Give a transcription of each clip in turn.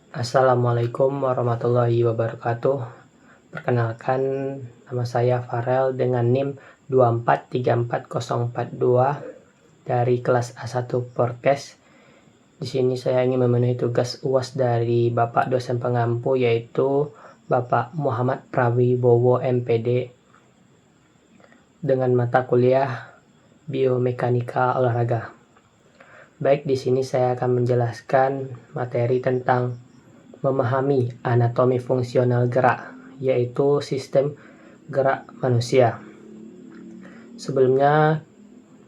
Assalamualaikum warahmatullahi wabarakatuh. Perkenalkan, nama saya Farel dengan NIM 2434042 dari kelas A1 Podcast. Di sini saya ingin memenuhi tugas UAS dari Bapak dosen pengampu, yaitu Bapak Muhammad Prawibowo MPD, dengan mata kuliah Biomekanika Olahraga. Baik, di sini saya akan menjelaskan materi tentang memahami anatomi fungsional gerak, yaitu sistem gerak manusia. Sebelumnya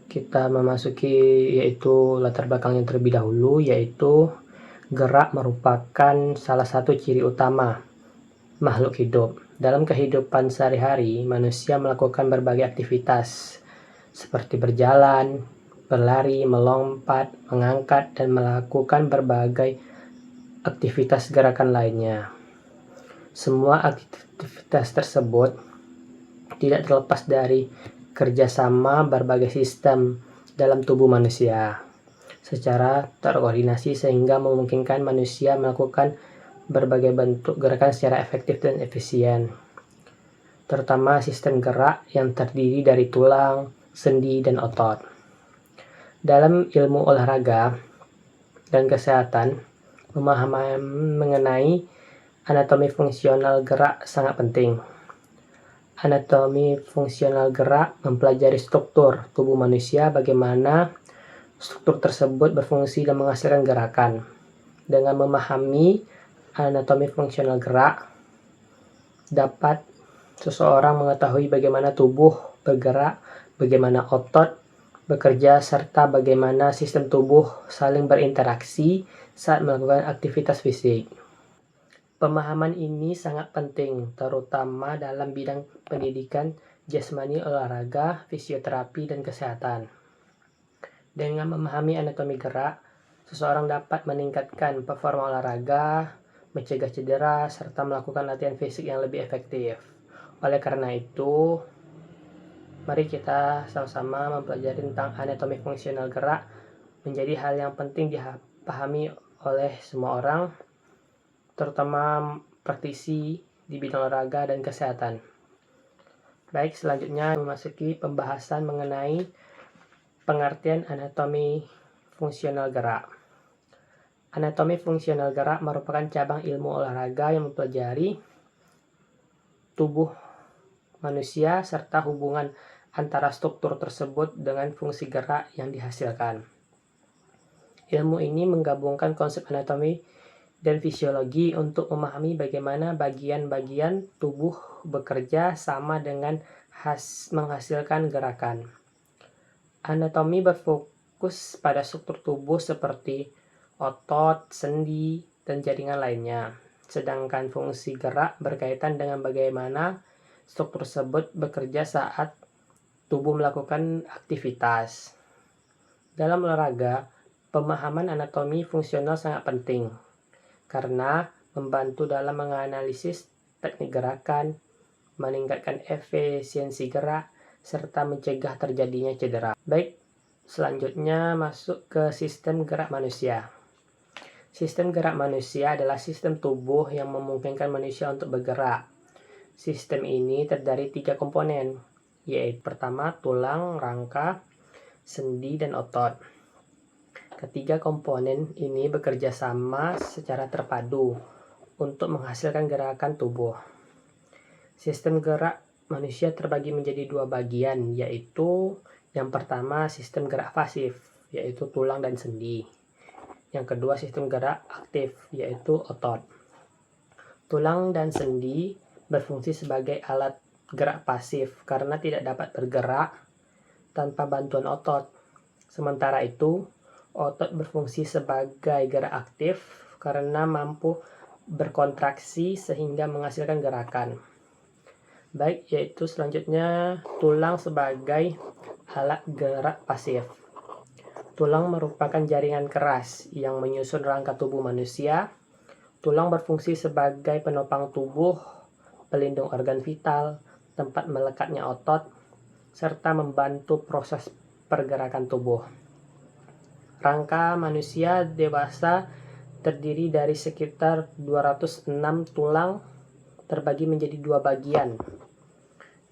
kita memasuki yaitu latar belakang yang terlebih dahulu, yaitu gerak merupakan salah satu ciri utama makhluk hidup. Dalam kehidupan sehari-hari, manusia melakukan berbagai aktivitas seperti berjalan, berlari, melompat, mengangkat, dan melakukan berbagai aktivitas gerakan lainnya. Semua aktivitas tersebut tidak terlepas dari kerjasama berbagai sistem dalam tubuh manusia secara terkoordinasi sehingga memungkinkan manusia melakukan berbagai bentuk gerakan secara efektif dan efisien, terutama sistem gerak yang terdiri dari tulang, sendi, dan otot. Dalam ilmu olahraga dan kesehatan, pemahaman mengenai anatomi fungsional gerak sangat penting. Anatomi fungsional gerak mempelajari struktur tubuh manusia, bagaimana struktur tersebut berfungsi dan menghasilkan gerakan. Dengan memahami anatomi fungsional gerak, dapat seseorang mengetahui bagaimana tubuh bergerak, bagaimana otot bekerja, serta bagaimana sistem tubuh saling berinteraksi saat melakukan aktivitas fisik. Pemahaman ini sangat penting, terutama dalam bidang pendidikan jasmani, olahraga, fisioterapi, dan kesehatan. Dengan memahami anatomi gerak, seseorang dapat meningkatkan performa olahraga, mencegah cedera, serta melakukan latihan fisik yang lebih efektif. Oleh karena itu, mari kita sama-sama mempelajari tentang anatomi fungsional gerak, menjadi hal yang penting dipahami oleh semua orang, terutama praktisi di bidang olahraga dan kesehatan. Baik, selanjutnya memasuki pembahasan mengenai pengertian anatomi fungsional gerak. Anatomi fungsional gerak merupakan cabang ilmu olahraga yang mempelajari tubuh manusia serta hubungan antara struktur tersebut dengan fungsi gerak yang dihasilkan. Ilmu ini menggabungkan konsep anatomi dan fisiologi untuk memahami bagaimana bagian-bagian tubuh bekerja sama dengan menghasilkan gerakan. Anatomi berfokus pada struktur tubuh seperti otot, sendi, dan jaringan lainnya. Sedangkan fungsi gerak berkaitan dengan bagaimana struktur tersebut bekerja saat tubuh melakukan aktivitas. Dalam olahraga, pemahaman anatomi fungsional sangat penting karena membantu dalam menganalisis teknik gerakan, meningkatkan efisiensi gerak, serta mencegah terjadinya cedera. Baik, selanjutnya masuk ke sistem gerak manusia. Sistem gerak manusia adalah sistem tubuh yang memungkinkan manusia untuk bergerak. Sistem ini terdiri 3 komponen, yaitu pertama tulang, rangka, sendi, dan otot. Ketiga komponen ini bekerja sama secara terpadu untuk menghasilkan gerakan tubuh. Sistem gerak manusia terbagi menjadi 2 bagian, yaitu yang pertama sistem gerak pasif, yaitu tulang dan sendi. Yang kedua sistem gerak aktif, yaitu otot. Tulang dan sendi berfungsi sebagai alat gerak pasif karena tidak dapat bergerak tanpa bantuan otot. Sementara itu, otot berfungsi sebagai gerak aktif karena mampu berkontraksi sehingga menghasilkan gerakan. Baik, yaitu selanjutnya tulang sebagai alat gerak pasif. Tulang merupakan jaringan keras yang menyusun rangka tubuh manusia. Tulang berfungsi sebagai penopang tubuh, pelindung organ vital, tempat melekatnya otot, serta membantu proses pergerakan tubuh. Rangka manusia dewasa terdiri dari sekitar 206 tulang terbagi menjadi dua bagian.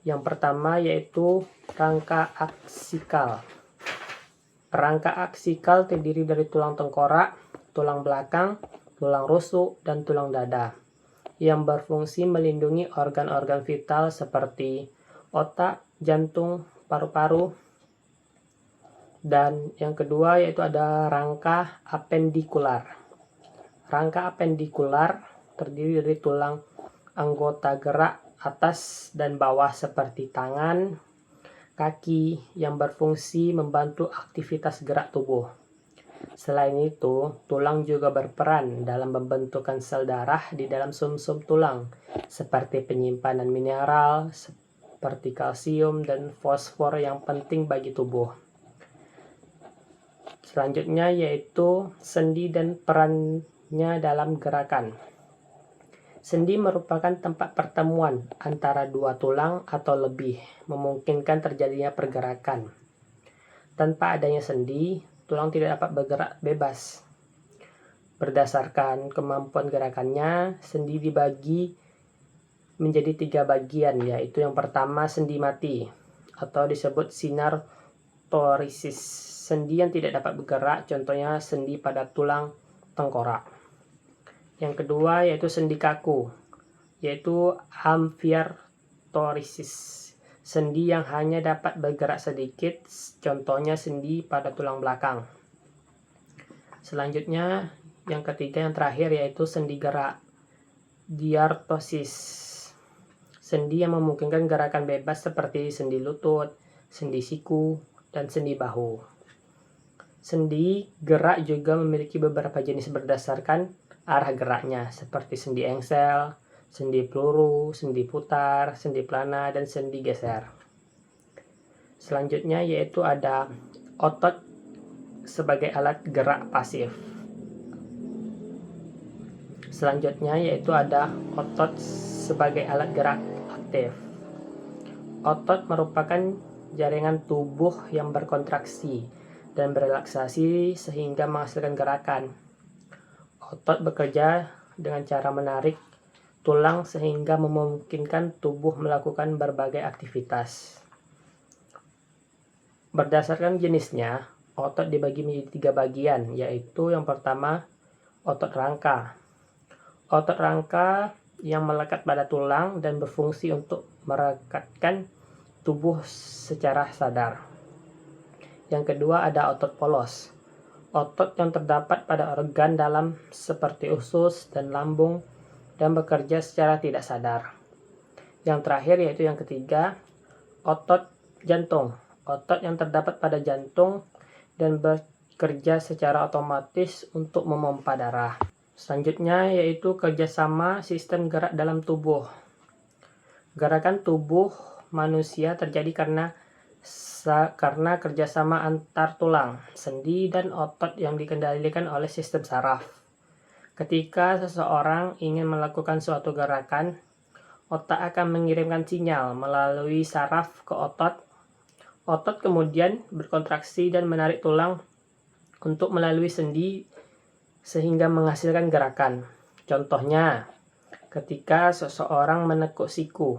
Yang pertama yaitu rangka aksikal. Rangka aksikal terdiri dari tulang tengkorak, tulang belakang, tulang rusuk, dan tulang dada, yang berfungsi melindungi organ-organ vital seperti otak, jantung, paru-paru. Dan yang kedua yaitu ada rangka apendikular. Rangka apendikular terdiri dari tulang anggota gerak atas dan bawah seperti tangan, kaki yang berfungsi membantu aktivitas gerak tubuh. Selain itu, tulang juga berperan dalam pembentukan sel darah di dalam sumsum tulang, seperti penyimpanan mineral seperti kalsium dan fosfor yang penting bagi tubuh. Selanjutnya yaitu sendi dan perannya dalam gerakan. Sendi merupakan tempat pertemuan antara dua tulang atau lebih, memungkinkan terjadinya pergerakan. Tanpa adanya sendi, tulang tidak dapat bergerak bebas. Berdasarkan kemampuan gerakannya, sendi dibagi menjadi 3 bagian, yaitu yang pertama sendi mati, atau disebut synartorisis. Sendi yang tidak dapat bergerak, contohnya sendi pada tulang tengkorak. Yang kedua yaitu sendi kaku, yaitu amfiartorisis. Sendi yang hanya dapat bergerak sedikit, contohnya sendi pada tulang belakang. Selanjutnya, yang ketiga yang terakhir yaitu sendi gerak, diartosis. Sendi yang memungkinkan gerakan bebas seperti sendi lutut, sendi siku, dan sendi bahu. Sendi gerak juga memiliki beberapa jenis berdasarkan arah geraknya, seperti sendi engsel, sendi peluru, sendi putar, sendi pelana, dan sendi geser. Selanjutnya yaitu ada otot sebagai alat gerak pasif. Selanjutnya yaitu ada otot sebagai alat gerak aktif. Otot merupakan jaringan tubuh yang berkontraksi dan berelaksasi sehingga menghasilkan gerakan. Otot bekerja dengan cara menarik tulang sehingga memungkinkan tubuh melakukan berbagai aktivitas. Berdasarkan jenisnya, otot dibagi menjadi 3 bagian, yaitu yang pertama otot rangka. Otot rangka yang melekat pada tulang dan berfungsi untuk merekatkan tubuh secara sadar. Yang kedua ada otot polos. Otot yang terdapat pada organ dalam seperti usus dan lambung dan bekerja secara tidak sadar. Yang terakhir yaitu yang ketiga, otot jantung. Otot yang terdapat pada jantung dan bekerja secara otomatis untuk memompa darah. Selanjutnya yaitu kerjasama sistem gerak dalam tubuh. Gerakan tubuh manusia terjadi karena kerjasama antar tulang, sendi, dan otot yang dikendalikan oleh sistem saraf. Ketika seseorang ingin melakukan suatu gerakan, otak akan mengirimkan sinyal melalui saraf ke otot. Otot kemudian berkontraksi dan menarik tulang untuk melalui sendi sehingga menghasilkan gerakan. Contohnya, ketika seseorang menekuk siku,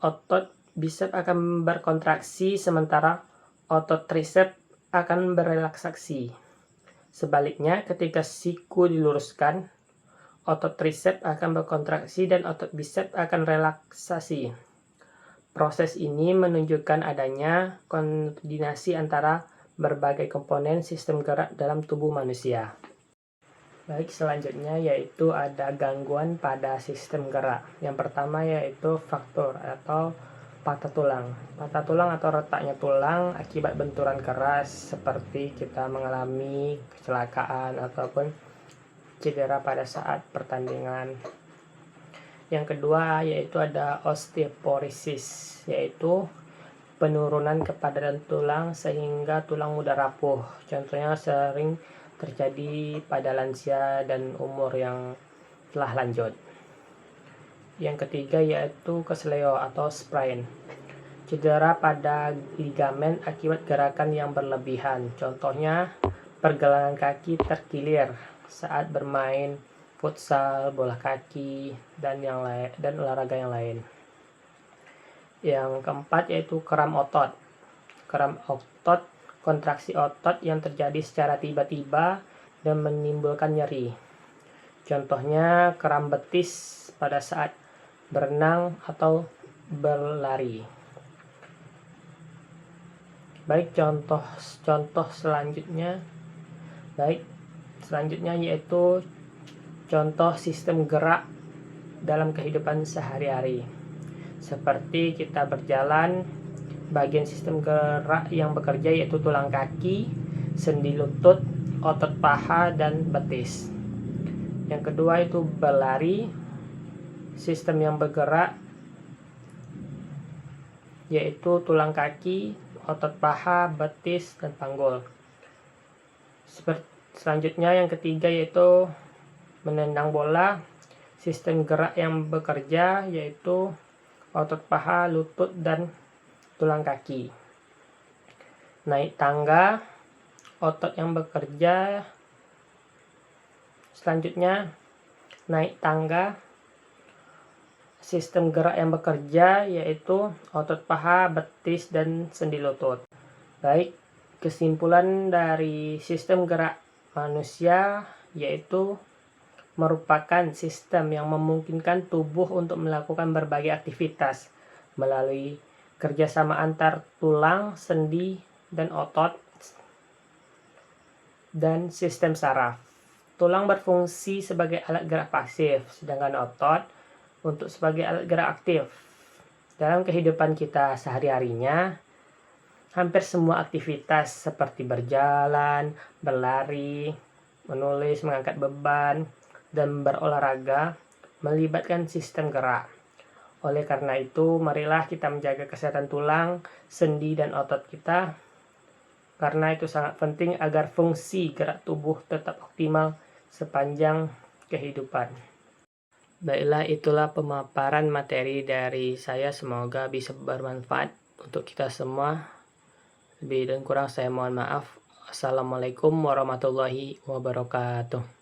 otot bisep akan berkontraksi sementara otot tricep akan berelaksasi. Sebaliknya, ketika siku diluruskan, otot tricep akan berkontraksi dan otot bisep akan relaksasi. Proses ini menunjukkan adanya koordinasi antara berbagai komponen sistem gerak dalam tubuh manusia. Baik, selanjutnya yaitu ada gangguan pada sistem gerak. Yang pertama yaitu fraktur atau patah tulang. Patah tulang atau retaknya tulang akibat benturan keras seperti kita mengalami kecelakaan ataupun cedera pada saat pertandingan. Yang kedua yaitu ada osteoporosis, yaitu penurunan kepadatan tulang sehingga tulang mudah rapuh. Contohnya sering terjadi pada lansia dan umur yang telah lanjut. Yang ketiga yaitu kesleo atau sprain, cedera pada ligamen akibat gerakan yang berlebihan. Contohnya pergelangan kaki terkilir saat bermain futsal, bola kaki, dan olahraga yang lain. Yang keempat yaitu kram otot. Kram otot, kontraksi otot yang terjadi secara tiba-tiba dan menimbulkan nyeri. Contohnya kram betis pada saat berenang atau berlari. Baik, contoh selanjutnya yaitu contoh sistem gerak dalam kehidupan sehari-hari. Seperti kita berjalan, bagian sistem gerak yang bekerja yaitu tulang kaki, sendi lutut, otot paha, dan betis. Yang kedua itu berlari, sistem yang bergerak yaitu tulang kaki, otot paha, betis, dan panggul. Selanjutnya yang ketiga yaitu menendang bola, sistem gerak yang bekerja yaitu otot paha, lutut, dan tulang kaki. Naik tangga, otot yang bekerja. Selanjutnya naik tangga, sistem gerak yang bekerja yaitu otot paha, betis, dan sendi lutut. Baik, kesimpulan dari sistem gerak manusia yaitu merupakan sistem yang memungkinkan tubuh untuk melakukan berbagai aktivitas melalui kerjasama antar tulang, sendi, dan otot, dan sistem saraf. Tulang berfungsi sebagai alat gerak pasif, sedangkan otot untuk sebagai alat gerak aktif. Dalam kehidupan kita sehari-harinya, hampir semua aktivitas seperti berjalan, berlari, menulis, mengangkat beban, dan berolahraga melibatkan sistem gerak. Oleh karena itu, marilah kita menjaga kesehatan tulang, sendi, dan otot kita, karena itu sangat penting agar fungsi gerak tubuh tetap optimal sepanjang kehidupan. Baiklah, itulah pemaparan materi dari saya, semoga bisa bermanfaat untuk kita semua. Lebih dan kurang saya mohon maaf. Assalamualaikum warahmatullahi wabarakatuh.